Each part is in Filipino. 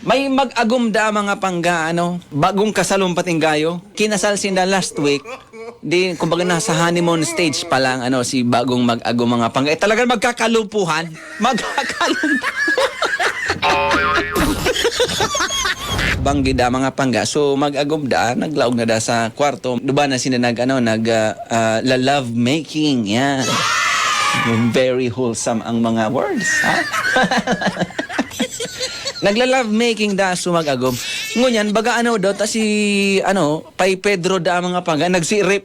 May mag-agum da mga pangga, bagong kasalumpating gayo. Kinasal sinda last week. Di, kumbaga nasa honeymoon stage pa lang, si bagong mag-agum mga pangga. Talagang magkakalumpuhan. Banggi da mga pangga. So, mag-agum da, naglaog na da sa kwarto. Diba na sila love making. Yan. Very wholesome ang mga words, ha? Nagla-love making da sumag-agom. Ngunyan, baga daw, ta si, Pay Pedro da mga pangga, nagsisirip.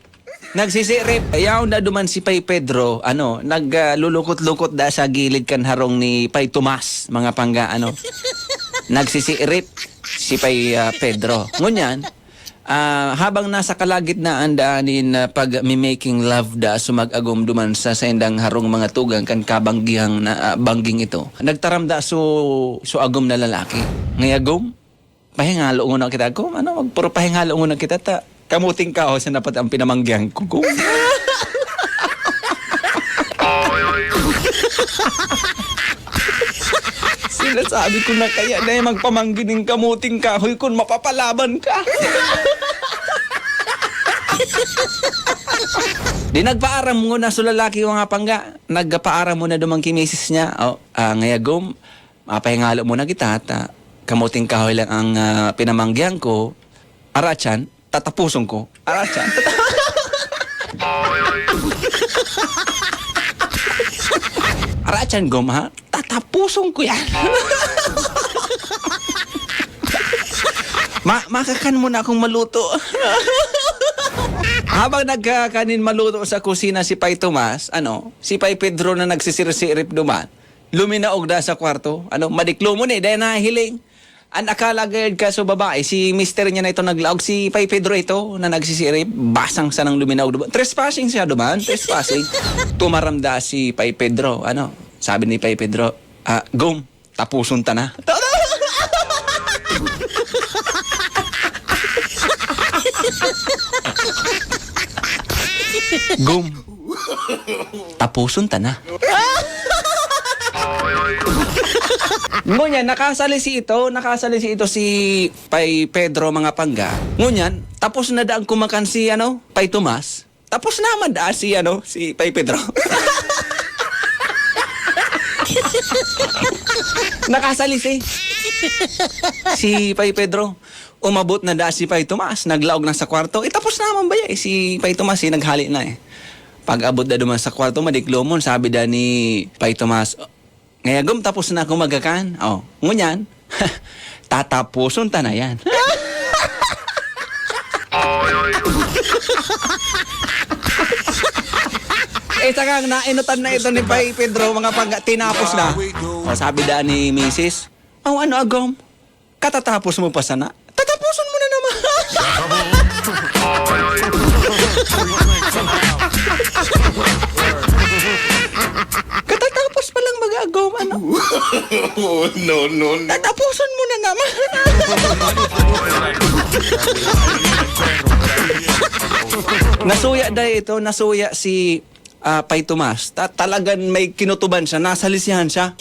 Ayaw na duman si Pay Pedro, naglulukot-lukot da sa gilid kan harong ni Pay Tomas, mga pangga, nagsisirip si Pay Pedro. Ngunyan, habang nasa kalagitnaan daanin pag-making love da sumag-agom duman sa sendang harong mga tugang kan kabanggihang bangging ito. Nagtaram da so agom na lalaki. Ngayagom, pahingalo nguna kita ko. Puro pahingalo nguna kita ta. Kamuting ka sa dapat ang pinamanggihan ko. Sinasabi ko na kaya na yung magpamanggining kamuting kahoy kung mapapalaban ka. Di nagpaaram mo na sa lalaki mga pangga. Nagpaaram mo na dumang kimisis niya. Ngayagom, mapahingalo mo na kita. Kamuting kahoy lang ang pinamanggihan ko. Arachan, tatapusong ko. Arachan, Arachan, gom ha? Tatapusong ko yan. Makakan mo na akong maluto. Habang nagkakanin maluto sa kusina si Pay Tomas, si Pay Pedro na nagsisirsirip duman, luminaog da sa kwarto, madiklo mo ni, dahil nahiling. Ang akala gayad ka sa babae, si mister niya na ito naglaog, si Pay Pedro ito na nagsisirip, basang sa nang luminaog duman. Trespassing siya duman, trespassing. Tumaramda si Pay Pedro, sabi ni Pay Pedro, gom, tapuson ta na. Gum. Tapuson ta na. Ngunyan, nakasali si ito si Pay Pedro mga pangga. Ngunyan, tapos na daan kumakan si Pay Tomas. Tapos naman daan si si Pay Pedro. Nakasali si Pay Pedro. Umabot na da si Pay Tomas, naglaog na sa kwarto. Tapos naman ba si Pay Tomas naghali na Pag-abot na duman sa kwarto, madiklomon, sabi da ni Pay Tomas, ngayagom tapos na akong magakan. Ngunyan, tatapuson ta na yan. Saka nainutan na ito ni Pay Pedro, mga tinapos na. Sabi da ni Mrs., agom, katatapos mo pa sana. Tatapuson mo na naman. Katatapos pa lang mag-agom, No. Tatapuson mo na naman. Nasuya si Pay Tomas. Talagang may kinutuban siya, nasalisihan siya.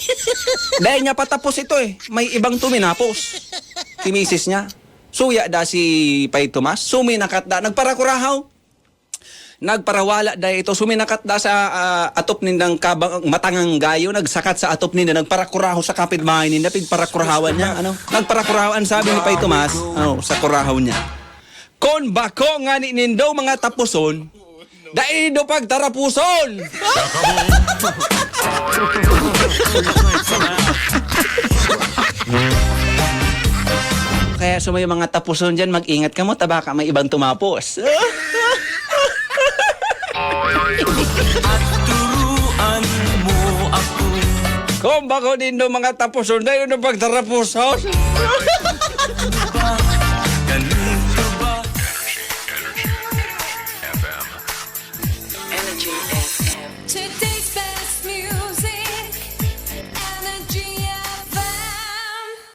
Dahil niya patapos ito may ibang tuminapos. Si misis niya. Suya da si Pay Tomas. Suminakat da. Nagparakurahaw. Nagparawala da ito. Suminakat da sa atop nindang matangang gayo. Nagsakat sa atop ninda. Nagparakurahaw sa kapitbahay ninda. Pigparakurahawan niya. Nagparakurahawan sabi ni Pay Tomas. Sa kurahaw niya. Kon bako nga ni nindo mga tapuson. Dahil do pagtarapuson. Kaya may mga tapuson dyan, mag-ingat ka mo, baka may ibang tumapos. At turuan mo ako. Kung bako din do mga tapuson, dahil do pagtarapuson.